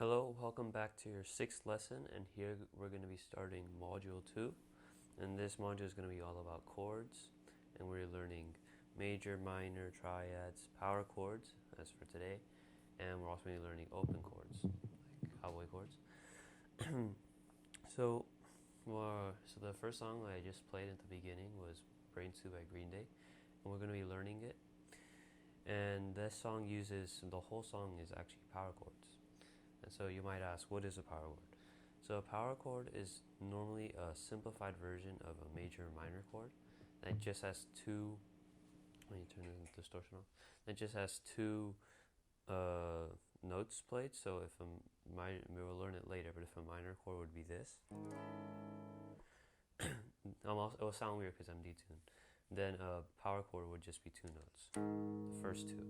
Hello, welcome back to your sixth lesson, and here we're going to be starting module 2. And this module is going to be all about chords, and we're learning major, minor, triads, power chords, as for today, and we're also going to be learning open chords, like cowboy chords. so, so the first song I just played at the beginning was Brain Stew by Green Day, and we're going to be learning it. And this song the whole song is actually power chords. And so you might ask, what is a power chord? So a power chord is normally a simplified version of a major and minor chord. And it just has two, let me turn the distortion off. It just has two notes played. So if we'll learn it later, but if a minor chord would be this, it will sound weird because I'm detuned. Then a power chord would just be two notes, the first two.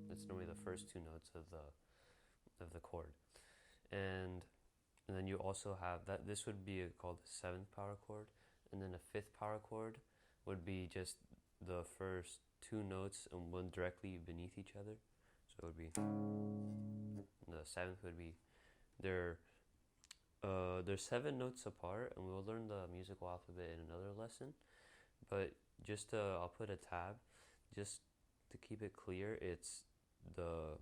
That's normally the first two notes of the chord. And then you also have that. This would be called the seventh power chord, and then a fifth power chord would be just the first two notes and one directly beneath each other. So it would be the seventh would be they're seven notes apart, and we'll learn the musical alphabet in another lesson. But I'll put a tab just to keep it clear. It's the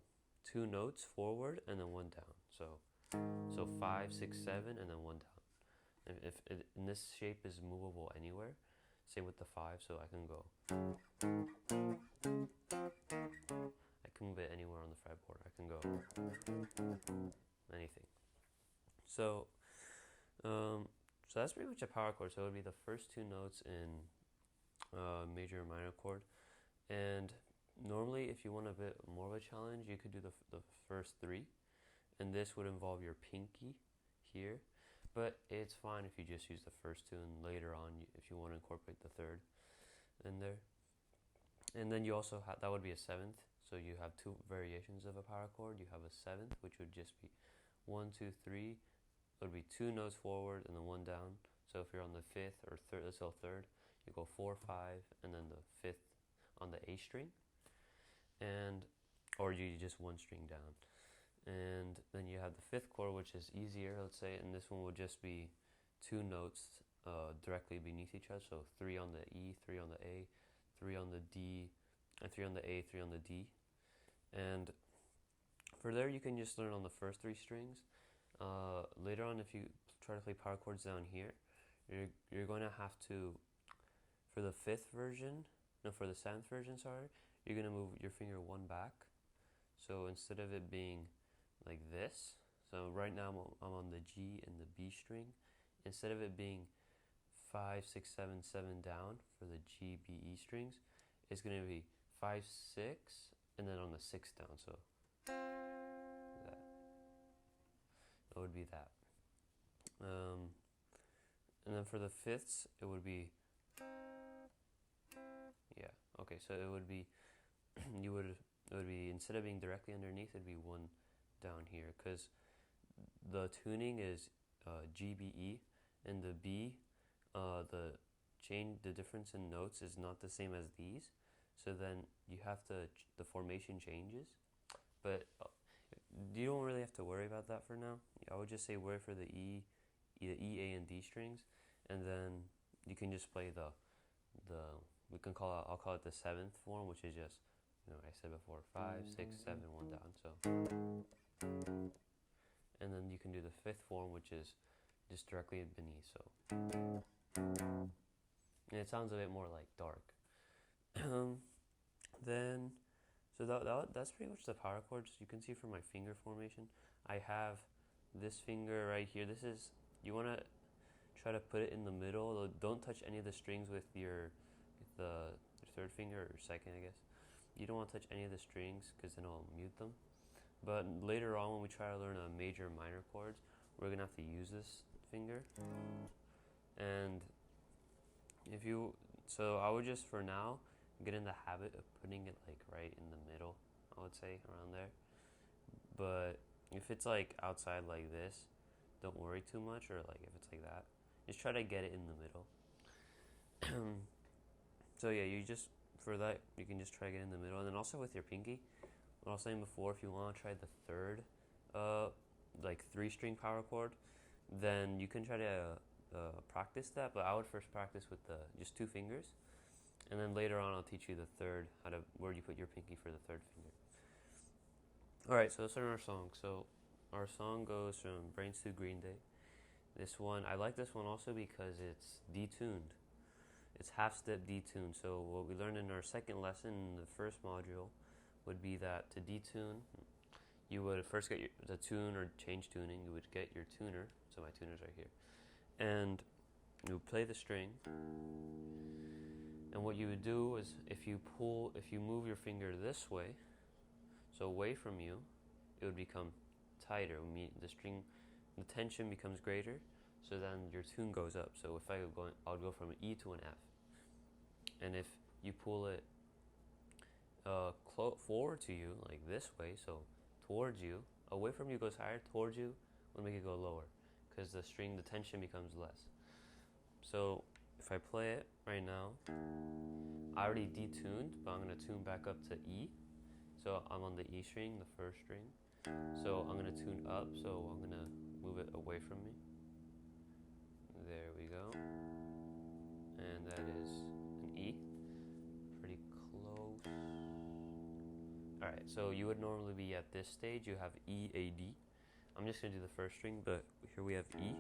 two notes forward and then one down. So 5, 6, 7, and then one down. And this shape is movable anywhere. Same with the 5, so I can move it anywhere on the fretboard. I can go anything. So that's pretty much a power chord. So it would be the first two notes in major and minor chord. And normally, if you want a bit more of a challenge, you could do the first three. And this would involve your pinky here, but it's fine if you just use the first two, and later on if you want to incorporate the third in there. And then you also have, that would be a seventh, so you have two variations of a power chord. You have a seventh, which would just be 1, 2, 3. It would be two notes forward and then one down. So if you're on the fifth or third, let's go third, you go 4, 5, and then the fifth on the A string, or you just one string down. And then you have the fifth chord, which is easier, let's say, and this one will just be two notes directly beneath each other. So 3 on the E, 3 on the A, 3 on the D, and 3 on the A, 3 on the D. And for there, you can just learn on the first three strings. Later on, if you try to play power chords down here, you're going to have to, for the seventh version, you're going to move your finger one back. So instead of it being like this, so right now I'm on the G and the B string. Instead of it being 5, 6, 7, 7 down for the G, B, E strings, it's going to be 5, 6, and then on the 6 down. So that would be that. And then for the fifths, it would be, so it would be, it would be, instead of being directly underneath, it'd be one down here, because the tuning is G, B, E, and the B, the difference in notes is not the same as these, so then you have to, the formation changes, but you don't really have to worry about that for now. I would just say worry for the E, A, and D strings, and then you can just play I'll call it the seventh form, which is just, I said before, 5, 6, 7, 1 down. So, and then you can do the fifth form, which is just directly beneath. So, and it sounds a bit more like dark. Then, so that's pretty much the power chords. You can see from my finger formation, I have this finger right here. You want to try to put it in the middle. Don't touch any of the strings with your third finger, or second, I guess. You don't want to touch any of the strings because then it'll mute them. But later on, when we try to learn a major and minor chords, we're going to have to use this finger. And I would just, for now, get in the habit of putting it like right in the middle, I would say, around there. But if it's like outside like this, don't worry too much, or like if it's like that, just try to get it in the middle. So yeah, for that, you can just try to get in the middle. And then also with your pinky, what I was saying before, if you want to try the third like 3-string power chord, then you can try to practice that. But I would first practice with the just 2 fingers, and then later on I'll teach you the third, where you put your pinky for the 3rd finger. All right, so let's start our song. So our song goes from Brains to Green Day. This one, I like this one also because it's detuned. It's half-step detuned. So what we learned in our second lesson in the first module would be that to detune, you would first get the tune or change tuning. You would get your tuner. So my tuner's right here. And you would play the string. And what you would do is if you move your finger this way, so away from you, it would become tighter. The tension becomes greater, so then your tune goes up. So if I'll go from an E to an F. And if you pull it forward to you, like this way, so towards you, away from you goes higher, towards you, we'll make it go lower, because the tension becomes less. So if I play it right now, I already detuned, but I'm going to tune back up to E. So I'm on the E string, the 1st string. So I'm going to tune up, so I'm going to move it away from me. There we go. And that is an E. Pretty close. Alright, so you would normally be at this stage, you have E, A, D. I'm just going to do the 1st string, but here we have E.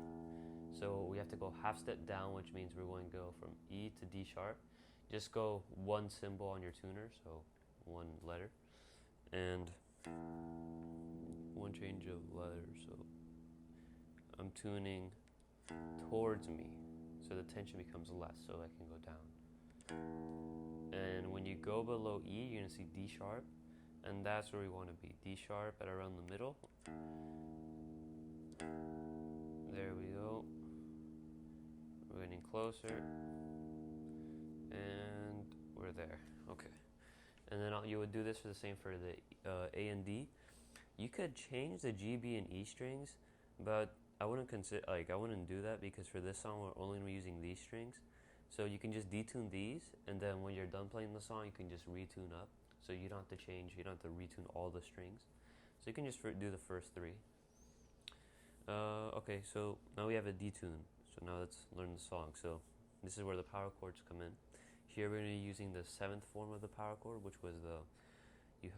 So we have to go half step down, which means we're going to go from E to D sharp. Just go 1 symbol on your tuner, so 1 letter. And 1 change of letters, so I'm tuning towards me, so the tension becomes less, so I can go down. And when you go below E, you're going to see D sharp, and that's where we want to be. D sharp at around the middle. There we go. We're getting closer, and we're there. Okay. And then you would do this for the same for the A and D. You could change the G, B, and E strings, but I wouldn't do that, because for this song we're only using these strings. So you can just detune these, and then when you're done playing the song, you can just retune up. So you don't have to change, you don't have to retune all the strings. So you can just do the first 3. Okay, so now we have a detune. So now let's learn the song. So this is where the power chords come in. Here we're going to be using the 7th form of the power chord, which was you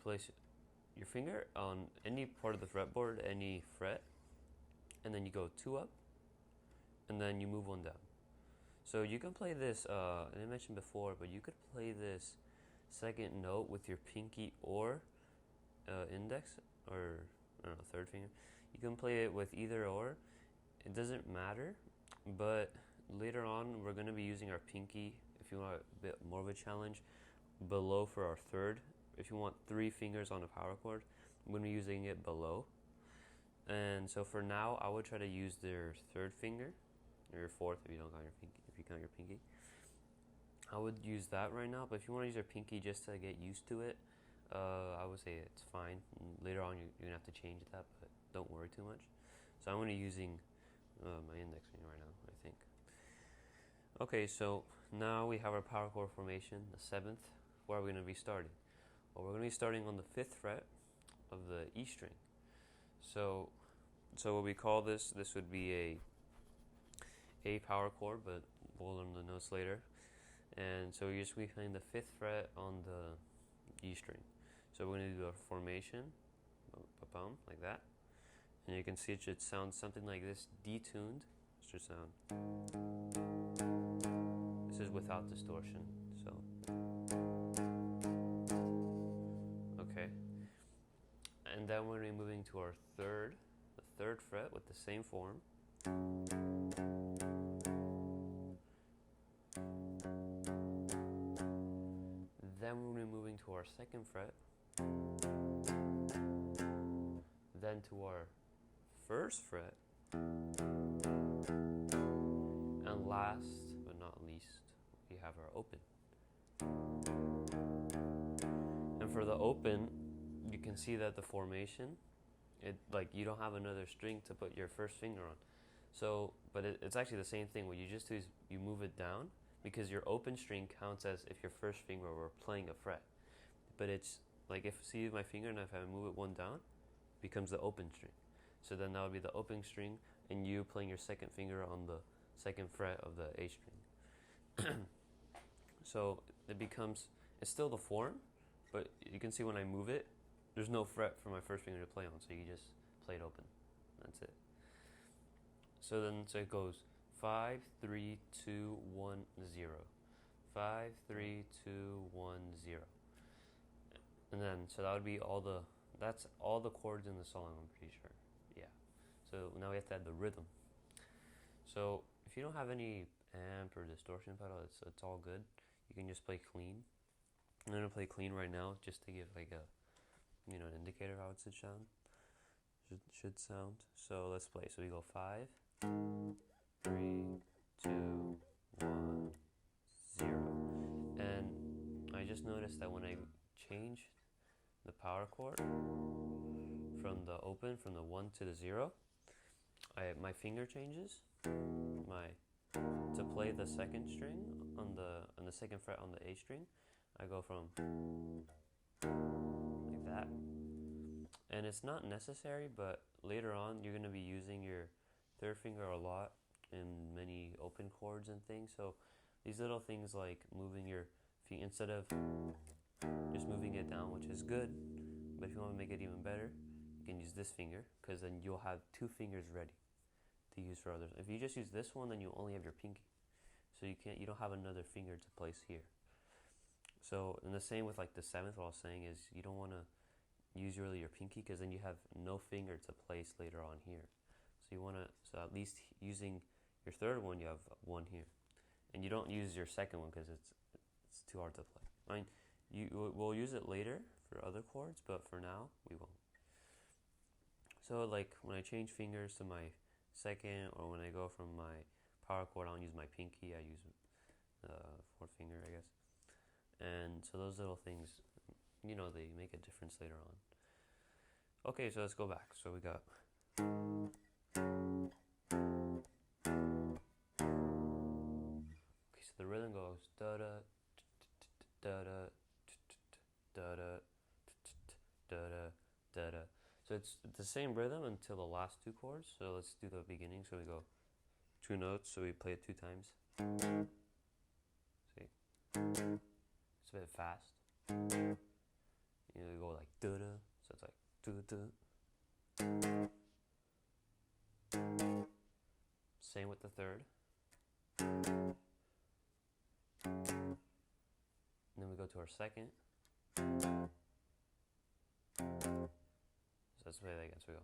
place your finger on any part of the fretboard, any fret, and then you go 2 up, and then you move 1 down. So you can play this, I mentioned before, but you could play this 2nd note with your pinky or index, or I don't know, 3rd finger. You can play it with either or. It doesn't matter, but later on we're going to be using our pinky, if you want a bit more of a challenge, below for our 3rd. If you want 3 fingers on a power chord, I'm going to be using it below. And so for now, I would try to use their 3rd finger, or your 4th if you don't count your pinky. If you count your pinky, I would use that right now. But if you want to use your pinky just to get used to it, I would say it's fine. Later on, you're going to have to change that, but don't worry too much. So I'm going to be using my index finger right now, I think. Okay, so now we have our power chord formation, the 7th. Where are we going to be starting? Well, we're going to be starting on the 5th fret of the E string. So what we call this would be a power chord, but we'll learn the notes later. And so you're just going to be playing the 5th fret on the E string. So we're going to do a formation, like that. And you can see it should sound something like this, detuned. It should sound. This is without distortion, so. Okay. And then we're going to be moving to our the 3rd fret with the same form. Then we're going to be moving to our 2nd fret. Then to our 1st fret. And last but not least, we have our open. And for the open, you can see that the formation, you don't have another string to put your 1st finger on. So, but it's actually the same thing. What you just do is you move it down, because your open string counts as if your 1st finger were playing a fret. But it's like, see my finger, and if I move it 1 down, it becomes the open string. So then that would be the opening string, and you playing your second finger on the second fret of the A string. So it becomes, it's still the form, but you can see when I move it, there's no fret for my first finger to play on, so you just play it open. That's it. So then, so it goes 5, 3, 2, 1, 0. 5, 3, 2, 1, 0. And then, so that would be that's all the chords in the song, I'm pretty sure. Yeah. So now we have to add the rhythm. So if you don't have any amp or distortion pedal, it's all good. You can just play clean. I'm gonna play clean right now, just to give like a, an indicator of how it should sound. Should sound. So let's play. So we go 5, 3, 2, 1, 0. And I just noticed that when I change the power chord from the 1 to the 0, my finger changes. To play the second string on the second fret on the A string, I go from like that. And it's not necessary, but later on you're going to be using your third finger a lot in many open chords and things. So these little things like moving your feet instead of just moving it down, which is good, but if you want to make it even better, you can use this finger, because then you'll have two fingers ready to use for others. If you just use this one, then you only have your pinky, so you don't have another finger to place here. So, and the same with like the seventh, what I was saying is you don't want to use really your pinky, because then you have no finger to place later on here. So you want to, so at least using your third one, you have one here, and you don't use your second one because it's too hard to play. I mean, we'll use it later for other chords, but for now we won't. So like when I change fingers to my second, or when I go from my power chord, I don't use my pinky, I use fourth finger, I guess. And so those little things, they make a difference later on. Okay, so let's go back. So we got okay, so the rhythm goes da da da da da da da da da. So it's the same rhythm until the last two chords. So let's do the beginning. So we go two notes, so we play it 2 times. See? It's a bit fast. We go like da-da, so it's like da-da. Same with the third. And then we go to our second. So let's play that again, so we go.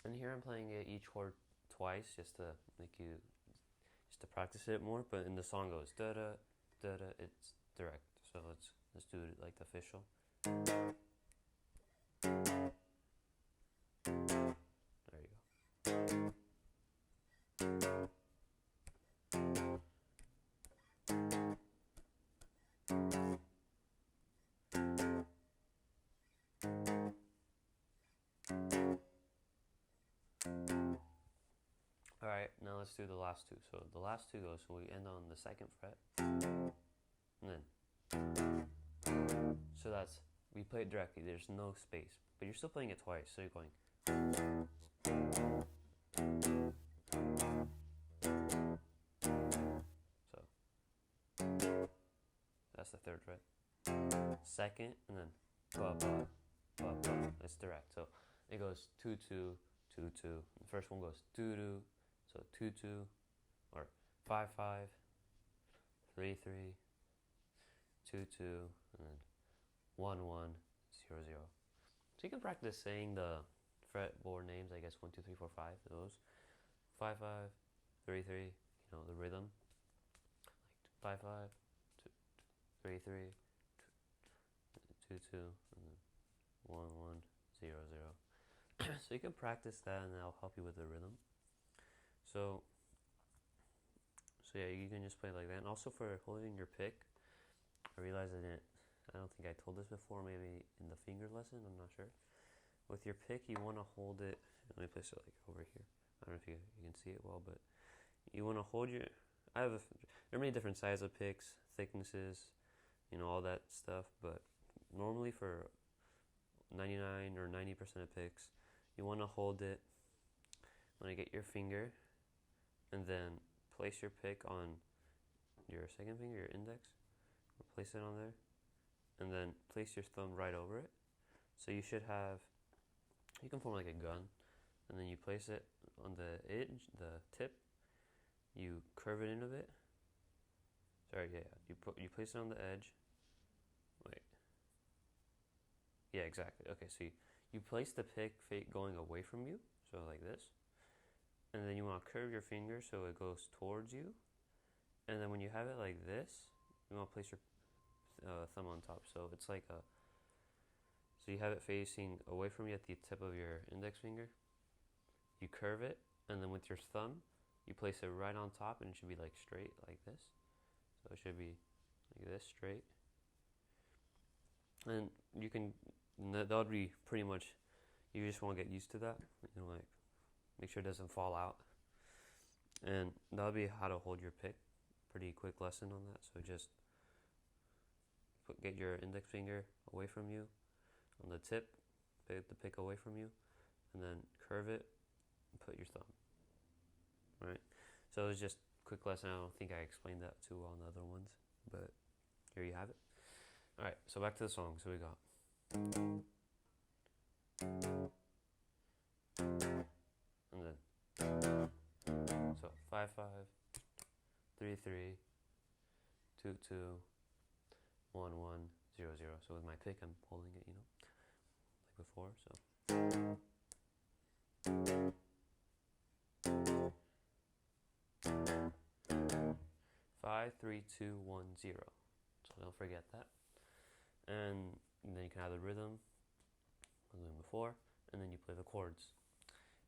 And here I'm playing each chord twice, just to practice it more. But in the song goes da da da da. It's direct. So let's do it like the official. There you go. Alright, now let's do the last two. So the last two goes, so we end on the second fret. And then. So we play it directly, there's no space. But you're still playing it twice, so you're going. So. That's the third fret. Second, and then. Ba, ba, ba, ba. It's direct. So it goes 2 2 2 2. The first one goes 2 2. So 2 2, or 5 5, 3 3, 2 2, and then 1 1 0 0. So you can practice saying the fretboard names, I guess 1 2 3 4 5. Those 5 5, 3 3. The rhythm, like 5 5, 3 3, 2 2, and then 1 1 0 0. So you can practice that, and that'll help you with the rhythm. So yeah, you can just play like that. And also for holding your pick, I realized I don't think I told this before, maybe in the finger lesson, I'm not sure. With your pick, you want to hold it, let me place it like over here. I don't know if you can see it well, but you want to hold your. There are many different sizes of picks, thicknesses, all that stuff. But normally for 99 or 90% of picks, you want to hold it. Want to get your finger, and then place your pick on your second finger, your index. Place it on there, and then place your thumb right over it. So you should have. You can form like a gun, and then you place it on the edge, the tip. You curve it in a bit. Sorry, yeah. You place it on the edge. Wait. Yeah, exactly. Okay, so you place the pick going away from you, so like this. And then you want to curve your finger so it goes towards you. And then when you have it like this, you want to place your thumb on top. So it's like a. So you have it facing away from you at the tip of your index finger. You curve it, and then with your thumb, you place it right on top, and it should be like straight, like this. So it should be like this, straight. And you can, that would be pretty much, you just want to get used to that. Like, make sure it doesn't fall out. And that would be how to hold your pick. Pretty quick lesson on that. So just get your index finger away from you on the tip, get the pick away from you, and then curve it and put your thumb. Right? So it was just a quick lesson. I don't think I explained that too well on the other ones, but here you have it. Alright, so back to the song. So we got and then so 5 5 3 3 2 2 1 1 0 0. So with my pick I'm holding it, like before. So 5 3 2 1 0. So don't forget that. And then you can have the rhythm, as before, and then you play the chords.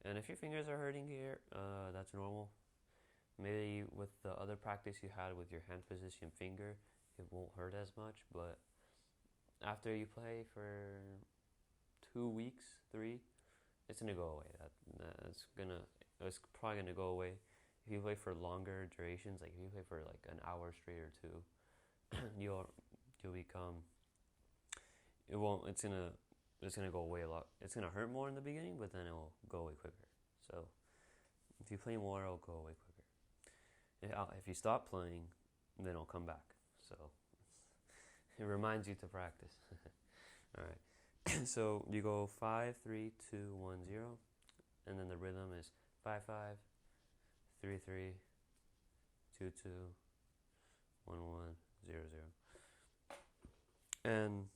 And if your fingers are hurting here, that's normal. Maybe with the other practice you had with your hand position finger, it won't hurt as much. But after you play for 2 weeks, 3, it's gonna go away. It's probably gonna go away. If you play for longer durations, like if you play for like an hour straight or 2, you'll become. It's gonna go away a lot. It's gonna hurt more in the beginning, but then it will go away quicker. So if you play more, it'll go away quicker. If you stop playing, then it'll come back. So it reminds you to practice. All right. So you go 5 3 2 1 0, and then the rhythm is 5 5 3 3 2 2 1 1 0 0. And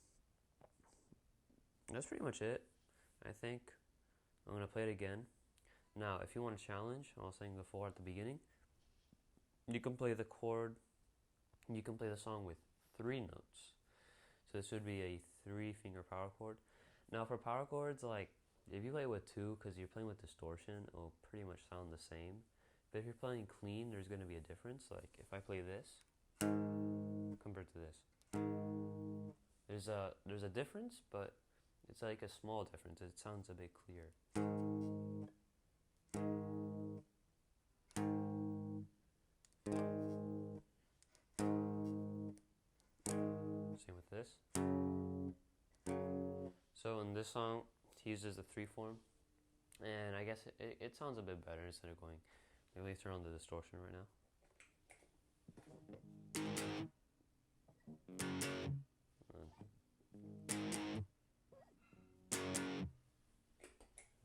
that's pretty much it, I think. I'm going to play it again. Now, if you want a challenge, I was saying before at the beginning, you can play the chord, you can play the song with 3 notes. So this would be a 3-finger power chord. Now for power chords, like, if you play with 2, because you're playing with distortion, it'll pretty much sound the same. But if you're playing clean, there's going to be a difference. Like, if I play this, compared to this, there's a difference, but it's like a small difference. It sounds a bit clearer. Same with this. So in this song, he uses the 3 form, and I guess it sounds a bit better instead of going. Maybe let's turn on the distortion right now.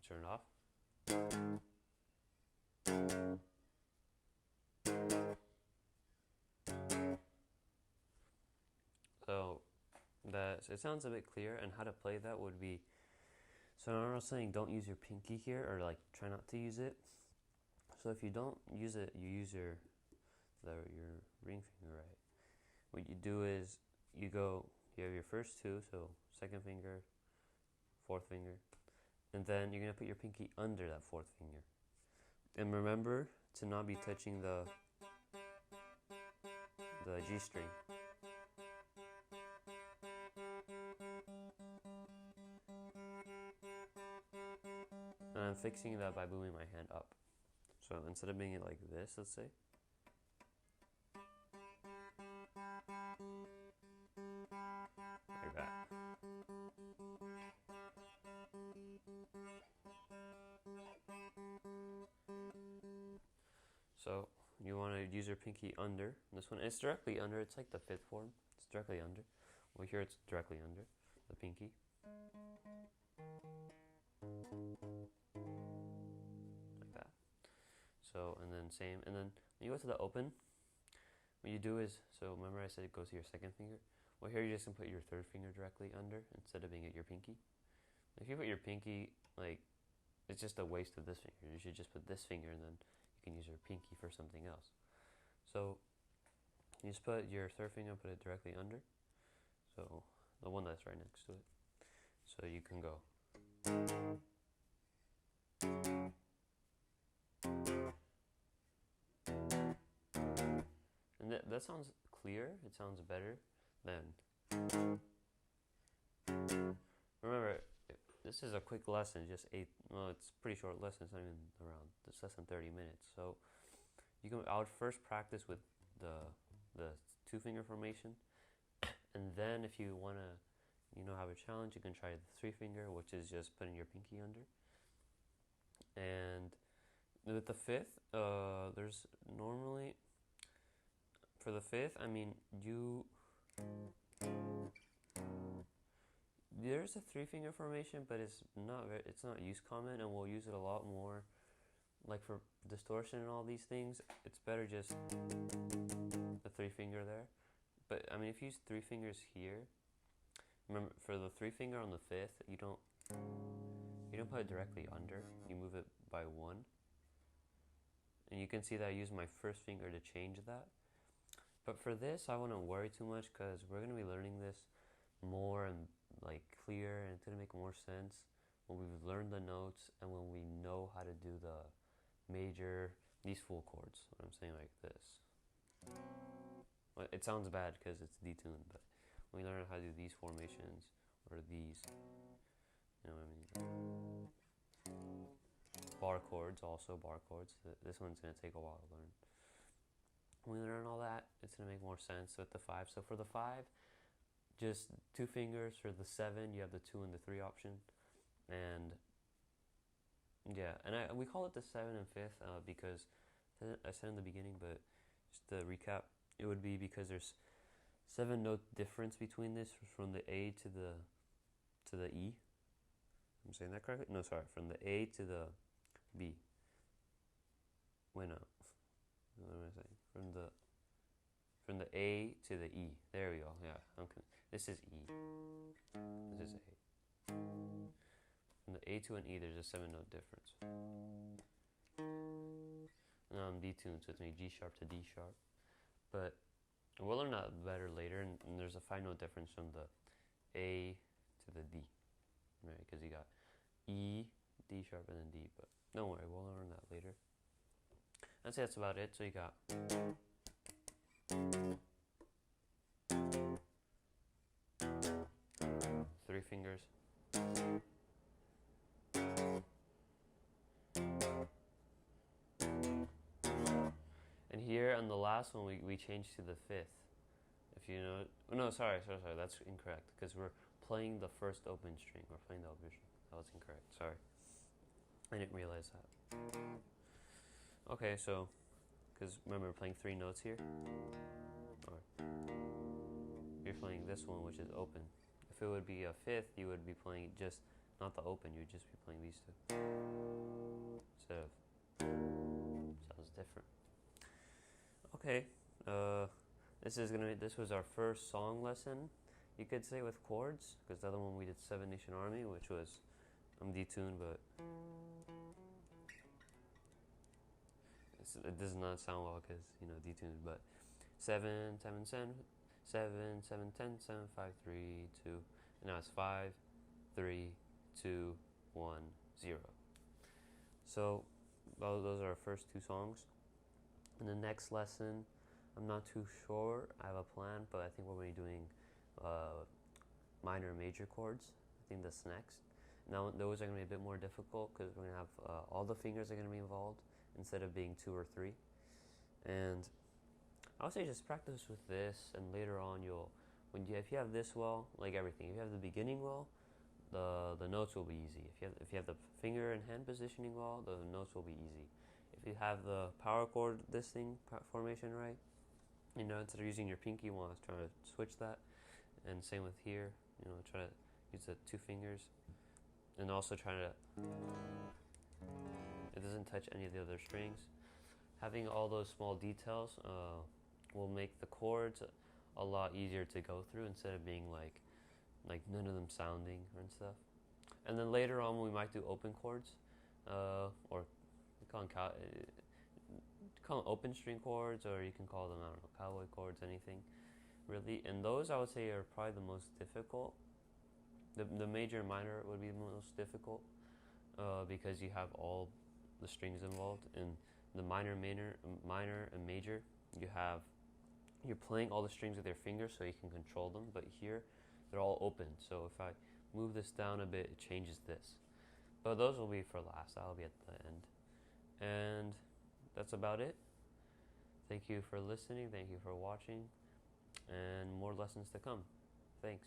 Turn it off. So it sounds a bit clearer, and how to play that would be. So I was saying don't use your pinky here, or like try not to use it. So if you don't use it, you use your ring finger, right? What you do is you have your first 2, so second finger, 4th finger, and then you're gonna put your pinky under that 4th finger. And remember to not be touching the G string. And I'm fixing that by moving my hand up. So instead of being it like this, let's say, like that. So you want to use your pinky under this one. It's directly under. It's like the fifth form. It's directly under. Well, here it's directly under the pinky. Like that. So, and then same. And then when you go to the open, what you do is, so remember I said it goes to your second finger? Well, here you're just going to put your third finger directly under instead of being at your pinky. If you put your pinky, like, it's just a waste of this finger. You should just put this finger and then you can use your pinky for something else. So you just put your third finger and put it directly under. So the one that's right next to it. So you can go. And that sounds clear. It sounds better than. Remember, this is a quick lesson, just it's a pretty short lesson. It's not even around, it's less than 30 minutes. So I would first practice with the two finger formation. And then if you want to, have a challenge, you can try the three finger, which is just putting your pinky under. And with the fifth, there's normally, for the fifth, there's a three finger formation, but it's not used common, and we'll use it a lot more. Like for distortion and all these things, it's better just the three finger there. But if you use three fingers here, remember for the three finger on the fifth, you don't put it directly under. You move it by one. And you can see that I use my first finger to change that. But for this, I wouldn't worry too much because we're going to be learning this more and clear, and it's going to make more sense when we've learned the notes and when we know how to do these full chords. What I'm saying like this. Well, it sounds bad because it's detuned, but when we learn how to do these formations or these, you know what I mean? Bar chords, also bar chords. This one's going to take a while to learn. When we learn all that, it's going to make more sense with the five. So for the five, just two fingers. For the seven, you have the 2 and the 3 option. And yeah, and we call it the 7 and 5th because I said in the beginning, but just to recap, it would be because there's 7 note difference between this, from the A to the E. I'm saying that correctly? No, sorry, from the A to the B. Wait, no. What am I saying? From the A to the E. There we go. Yeah, this is E. This is A. From the A to an E, there's a 7 note difference. And I'm detuned, so it's me G sharp to D sharp. But we'll learn that better later, and there's a 5 note difference from the A to the D, right? Because you got E, D sharp, and then D. But don't worry, we'll learn that later. I'd say that's about it. So you got three fingers. And here on the last one, we changed to the 5th. If you know, no, sorry, that's incorrect because we're playing the first open string. We're playing the open string. That was incorrect. Sorry, I didn't realize that. Okay, so because remember we're playing 3 notes here. Or you're playing this one, which is open. If it would be a 5th, you would be playing just not the open. You'd just be playing these 2 instead of. Sounds different. Okay, this was our first song lesson, you could say, with chords, because the other one we did Seven Nation Army, which was detuned, but it does not sound well because detuned. But 7, 7, 7, 7, 7, 10, 7, 5, 3, 2, and now it's 5, 3, 2, 1, 0. So those are our first 2 songs. In the next lesson, I'm not too sure. I have a plan, but I think we're going to be doing minor and major chords. I think that's next. Now, those are going to be a bit more difficult because we're going to have all the fingers are going to be involved, instead of being 2 or 3. And I would say just practice with this, and later on if you have this well, like everything, if you have the beginning well, the notes will be easy. If you have the finger and hand positioning well, the notes will be easy. If you have the power chord formation right, instead of using your pinky, you want to try to switch that. And same with here, try to use the 2 fingers, and also try to, it doesn't touch any of the other strings. Having all those small details will make the chords a lot easier to go through, instead of being like none of them sounding and stuff. And then later on we might do open chords, or we call them open string chords, or you can call them, I don't know, cowboy chords, anything really. And those I would say are probably the most difficult. The major and minor would be the most difficult, because you have all the strings involved. In the minor, and major, you're playing all the strings with your fingers, so you can control them. But here, they're all open. So if I move this down a bit, it changes this. But those will be for last. That'll be at the end. And that's about it. Thank you for listening. Thank you for watching. And more lessons to come. Thanks.